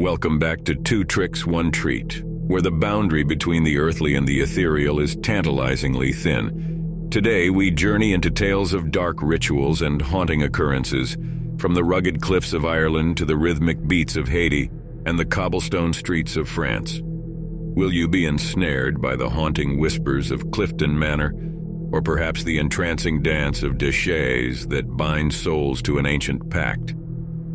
Welcome back to Two Tricks, One Treat, where the boundary between the earthly and the ethereal is tantalizingly thin. Today, we journey into tales of dark rituals and haunting occurrences, from the rugged cliffs of Ireland to the rhythmic beats of Haiti and the cobblestone streets of France. Will you be ensnared by the haunting whispers of Cliffton Manor, or perhaps the entrancing dance of Deshaies that binds souls to an ancient pact?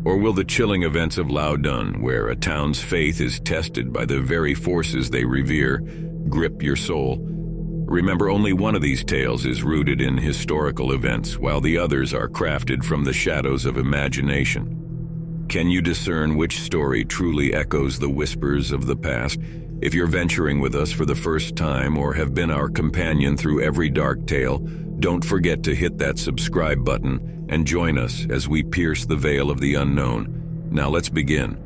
Or will the chilling events of Loudun, where a town's faith is tested by the very forces they revere, grip your soul? Remember, only one of these tales is rooted in historical events, while the others are crafted from the shadows of imagination. Can you discern which story truly echoes the whispers of the past? If you're venturing with us for the first time or have been our companion through every dark tale, don't forget to hit that subscribe button and join us as we pierce the veil of the unknown. Now let's begin.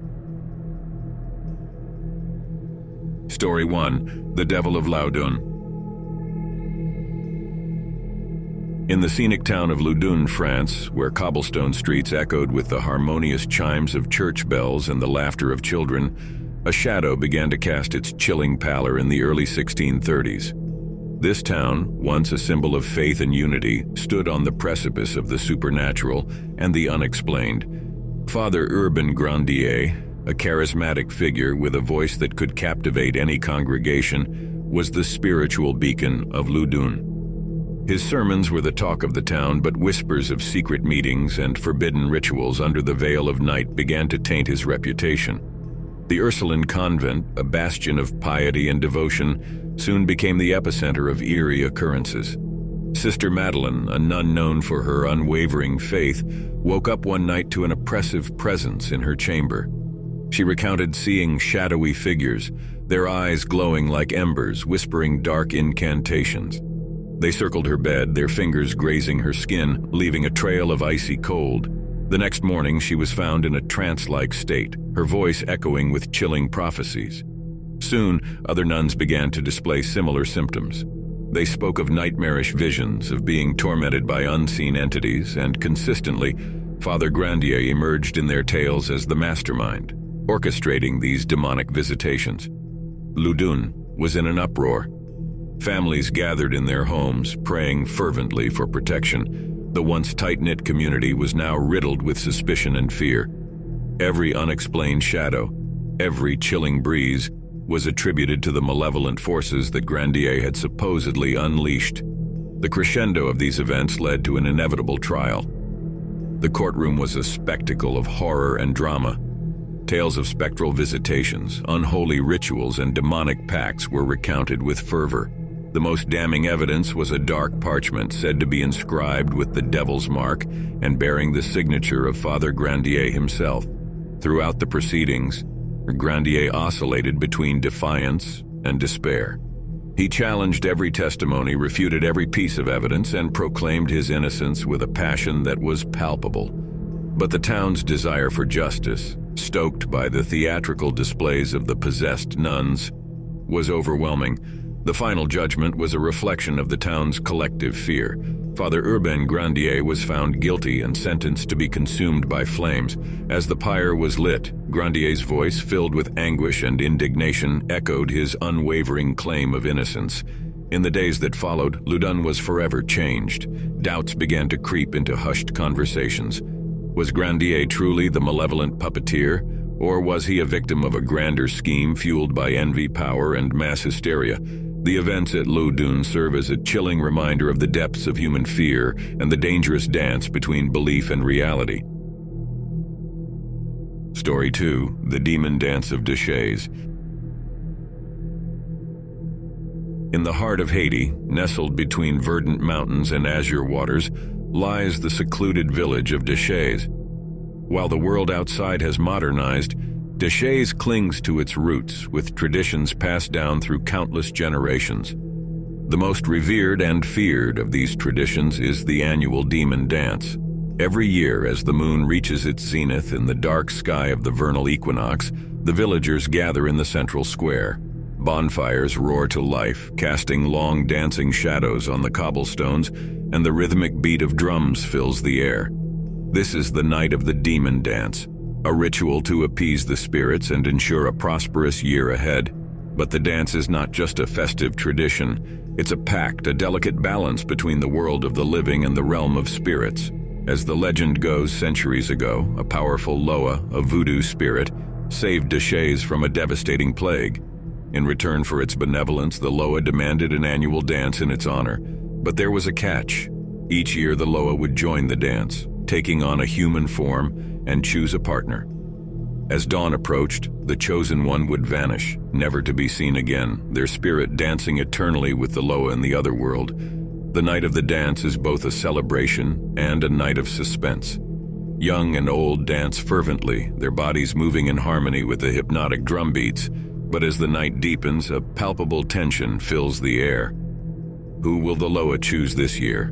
Story 1: The Devil of Loudun. In the scenic town of Loudun, France, where cobblestone streets echoed with the harmonious chimes of church bells and the laughter of children, a shadow began to cast its chilling pallor in the early 1630s. This town, once a symbol of faith and unity, stood on the precipice of the supernatural and the unexplained. Father Urbain Grandier, a charismatic figure with a voice that could captivate any congregation, was the spiritual beacon of Loudun. His sermons were the talk of the town, but whispers of secret meetings and forbidden rituals under the veil of night began to taint his reputation. The Ursuline convent, a bastion of piety and devotion, soon became the epicenter of eerie occurrences. Sister Madeleine, a nun known for her unwavering faith, woke up one night to an oppressive presence in her chamber. She recounted seeing shadowy figures, their eyes glowing like embers, whispering dark incantations. They circled her bed, their fingers grazing her skin, leaving a trail of icy cold. The next morning, she was found in a trance-like state, her voice echoing with chilling prophecies. Soon, other nuns began to display similar symptoms. They spoke of nightmarish visions, of being tormented by unseen entities, and consistently, Father Grandier emerged in their tales as the mastermind, orchestrating these demonic visitations. Loudun was in an uproar. Families gathered in their homes, praying fervently for protection. The once tight-knit community was now riddled with suspicion and fear. Every unexplained shadow, every chilling breeze, was attributed to the malevolent forces that Grandier had supposedly unleashed. The crescendo of these events led to an inevitable trial. The courtroom was a spectacle of horror and drama. Tales of spectral visitations, unholy rituals, and demonic pacts were recounted with fervor. The most damning evidence was a dark parchment said to be inscribed with the devil's mark and bearing the signature of Father Grandier himself. Throughout the proceedings, Grandier oscillated between defiance and despair. He challenged every testimony, refuted every piece of evidence, and proclaimed his innocence with a passion that was palpable. But the town's desire for justice, stoked by the theatrical displays of the possessed nuns, was overwhelming. The final judgment was a reflection of the town's collective fear. Father Urbain Grandier was found guilty and sentenced to be consumed by flames. As the pyre was lit, Grandier's voice, filled with anguish and indignation, echoed his unwavering claim of innocence. In the days that followed, Loudun was forever changed. Doubts began to creep into hushed conversations. Was Grandier truly the malevolent puppeteer, or was he a victim of a grander scheme fueled by envy, power, and mass hysteria? The events at Loudun serve as a chilling reminder of the depths of human fear and the dangerous dance between belief and reality. Story 2: The Demon Dance of Deshaies. In the heart of Haiti, nestled between verdant mountains and azure waters, lies the secluded village of Deshaies. While the world outside has modernized, Deshaies clings to its roots, with traditions passed down through countless generations. The most revered and feared of these traditions is the annual demon dance. Every year, as the moon reaches its zenith in the dark sky of the vernal equinox, the villagers gather in the central square. Bonfires roar to life, casting long dancing shadows on the cobblestones, and the rhythmic beat of drums fills the air. This is the night of the demon dance. a ritual to appease the spirits and ensure a prosperous year ahead. But the dance is not just a festive tradition, it's a pact, a delicate balance between the world of the living and the realm of spirits. As the legend goes, centuries ago, a powerful Loa, a voodoo spirit, saved Deshaies from a devastating plague. In return for its benevolence, the Loa demanded an annual dance in its honor. But there was a catch. Each year the Loa would join the dance, taking on a human form, and choose a partner. As dawn approached, the chosen one would vanish, never to be seen again, their spirit dancing eternally with the Loa in the other world. The night of the dance is both a celebration and a night of suspense. Young and old dance fervently, their bodies moving in harmony with the hypnotic drum beats, but as the night deepens, a palpable tension fills the air. Who will the Loa choose this year?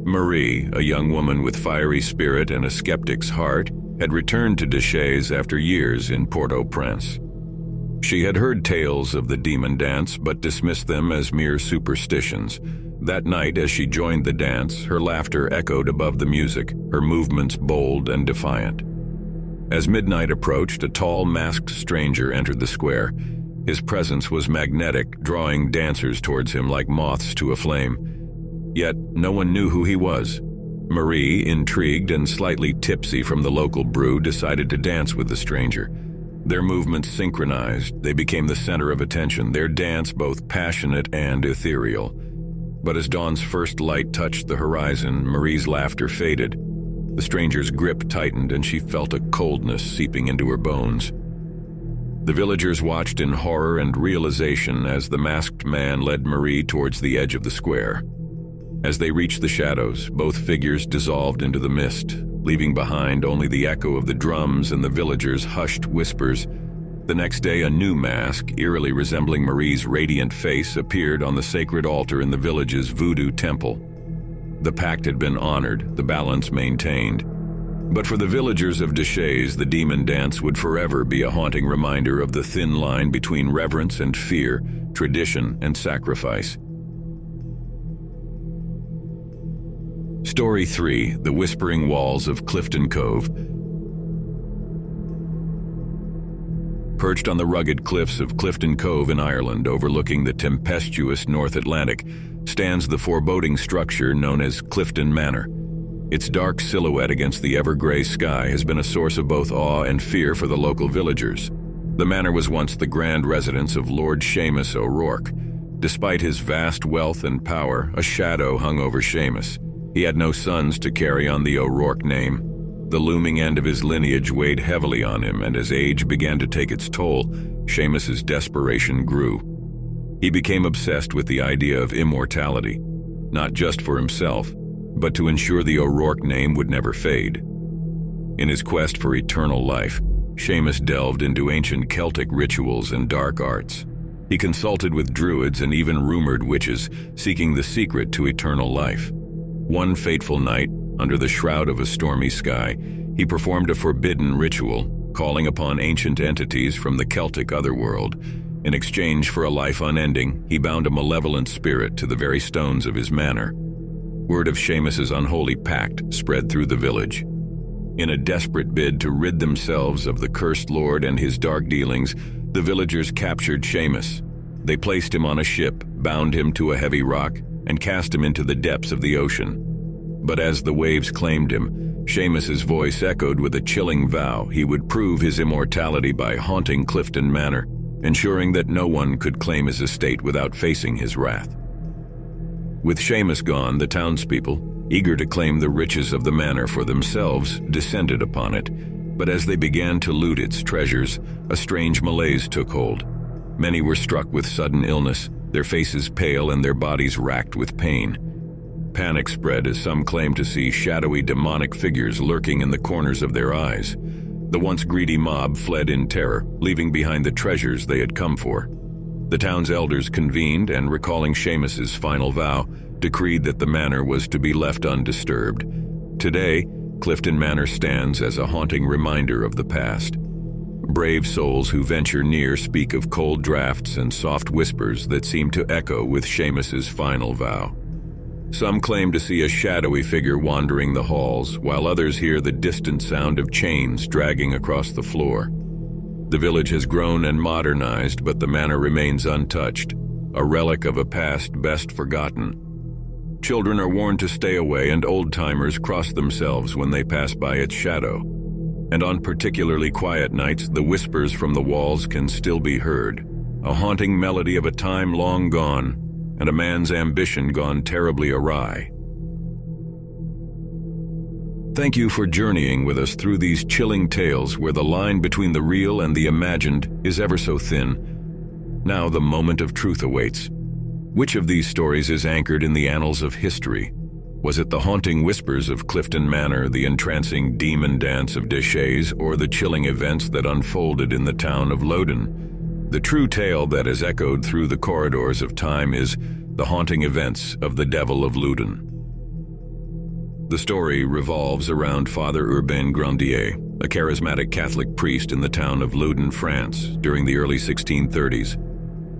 Marie, a young woman with fiery spirit and a skeptic's heart, had returned to Deshaies after years in Port-au-Prince. She had heard tales of the demon dance but dismissed them as mere superstitions. That night, as she joined the dance, her laughter echoed above the music, her movements bold and defiant. As midnight approached, a tall, masked stranger entered the square. His presence was magnetic, drawing dancers towards him like moths to a flame. Yet no one knew who he was. Marie, intrigued and slightly tipsy from the local brew, decided to dance with the stranger. Their movements synchronized, they became the center of attention, their dance both passionate and ethereal. But as dawn's first light touched the horizon, Marie's laughter faded. The stranger's grip tightened and she felt a coldness seeping into her bones. The villagers watched in horror and realization as the masked man led Marie towards the edge of the square. As they reached the shadows, both figures dissolved into the mist, leaving behind only the echo of the drums and the villagers' hushed whispers. The next day, a new mask, eerily resembling Marie's radiant face, appeared on the sacred altar in the village's voodoo temple. The pact had been honored, the balance maintained. But for the villagers of Deshaies, the demon dance would forever be a haunting reminder of the thin line between reverence and fear, tradition and sacrifice. Story 3: The Whispering Walls of Cliffton Cove. Perched on the rugged cliffs of Cliffton Cove in Ireland, overlooking the tempestuous North Atlantic, stands the foreboding structure known as Cliffton Manor. Its dark silhouette against the ever-gray sky has been a source of both awe and fear for the local villagers. The manor was once the grand residence of Lord Seamus O'Rourke. Despite his vast wealth and power, a shadow hung over Seamus. He had no sons to carry on the O'Rourke name. The looming end of his lineage weighed heavily on him, and as age began to take its toll, Seamus's desperation grew. He became obsessed with the idea of immortality, not just for himself, but to ensure the O'Rourke name would never fade. In his quest for eternal life, Seamus delved into ancient Celtic rituals and dark arts. He consulted with druids and even rumored witches, seeking the secret to eternal life. One fateful night, under the shroud of a stormy sky, he performed a forbidden ritual, calling upon ancient entities from the Celtic otherworld. In exchange for a life unending, he bound a malevolent spirit to the very stones of his manor. Word of Seamus's unholy pact spread through the village. In a desperate bid to rid themselves of the cursed lord and his dark dealings, the villagers captured Seamus. They placed him on a ship, bound him to a heavy rock, and cast him into the depths of the ocean. But as the waves claimed him, Seamus's voice echoed with a chilling vow he would prove his immortality by haunting Cliffton Manor, ensuring that no one could claim his estate without facing his wrath. With Seamus gone, the townspeople, eager to claim the riches of the manor for themselves, descended upon it. But as they began to loot its treasures, a strange malaise took hold. Many were struck with sudden illness, their faces pale and their bodies racked with pain. Panic spread as some claimed to see shadowy demonic figures lurking in the corners of their eyes. The once greedy mob fled in terror, leaving behind the treasures they had come for. The town's elders convened and, recalling Seamus's final vow, decreed that the manor was to be left undisturbed. Today, Cliffton Manor stands as a haunting reminder of the past. Brave souls who venture near speak of cold drafts and soft whispers that seem to echo with Seamus's final vow. Some claim to see a shadowy figure wandering the halls, while others hear the distant sound of chains dragging across the floor. The village has grown and modernized, but the manor remains untouched, a relic of a past best forgotten. Children are warned to stay away, and old-timers cross themselves when they pass by its shadow. And on particularly quiet nights, the whispers from the walls can still be heard, a haunting melody of a time long gone, and a man's ambition gone terribly awry. Thank you for journeying with us through these chilling tales where the line between the real and the imagined is ever so thin. Now the moment of truth awaits. Which of these stories is anchored in the annals of history? Was it the haunting whispers of Cliffton Manor, the entrancing demon dance of Deshaies, or the chilling events that unfolded in the town of Loudun? The true tale that has echoed through the corridors of time is the haunting events of the Devil of Loudun. The story revolves around Father Urbain Grandier, a charismatic Catholic priest in the town of Loudun, France, during the early 1630s.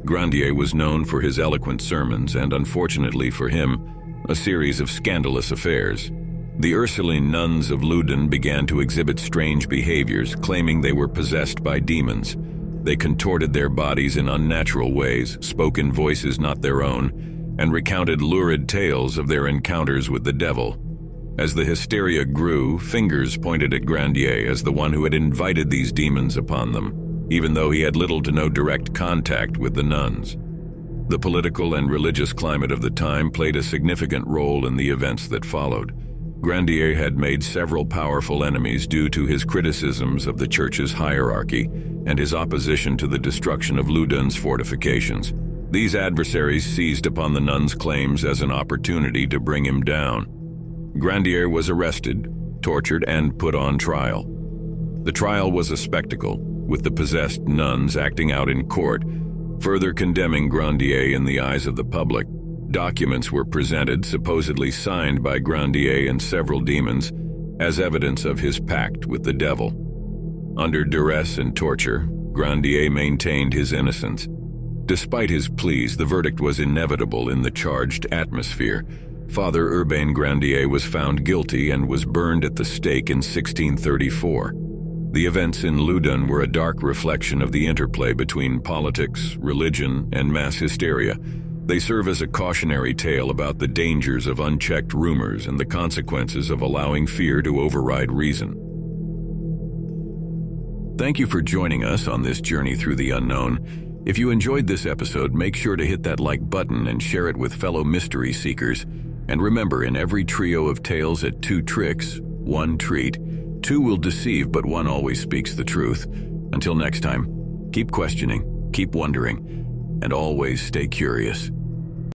Grandier was known for his eloquent sermons and, unfortunately for him, a series of scandalous affairs. The Ursuline nuns of Loudun began to exhibit strange behaviors, claiming they were possessed by demons. They contorted their bodies in unnatural ways, spoke in voices not their own, and recounted lurid tales of their encounters with the devil. As the hysteria grew, fingers pointed at Grandier as the one who had invited these demons upon them, even though he had little to no direct contact with the nuns. The political and religious climate of the time played a significant role in the events that followed. Grandier had made several powerful enemies due to his criticisms of the church's hierarchy and his opposition to the destruction of Loudun's fortifications. These adversaries seized upon the nuns' claims as an opportunity to bring him down. Grandier was arrested, tortured, and put on trial. The trial was a spectacle, with the possessed nuns acting out in court, further condemning Grandier in the eyes of the public. Documents were presented, supposedly signed by Grandier and several demons, as evidence of his pact with the devil. Under duress and torture, Grandier maintained his innocence. Despite his pleas, the verdict was inevitable in the charged atmosphere. Father Urbain Grandier was found guilty and was burned at the stake in 1634. The events in Loudun were a dark reflection of the interplay between politics, religion, and mass hysteria. They serve as a cautionary tale about the dangers of unchecked rumors and the consequences of allowing fear to override reason. Thank you for joining us on this journey through the unknown. If you enjoyed this episode, make sure to hit that like button and share it with fellow mystery seekers. And remember, in every trio of tales at 2 tricks, 1 treat, 2 will deceive, but 1 always speaks the truth. Until next time, keep questioning, keep wondering, and always stay curious.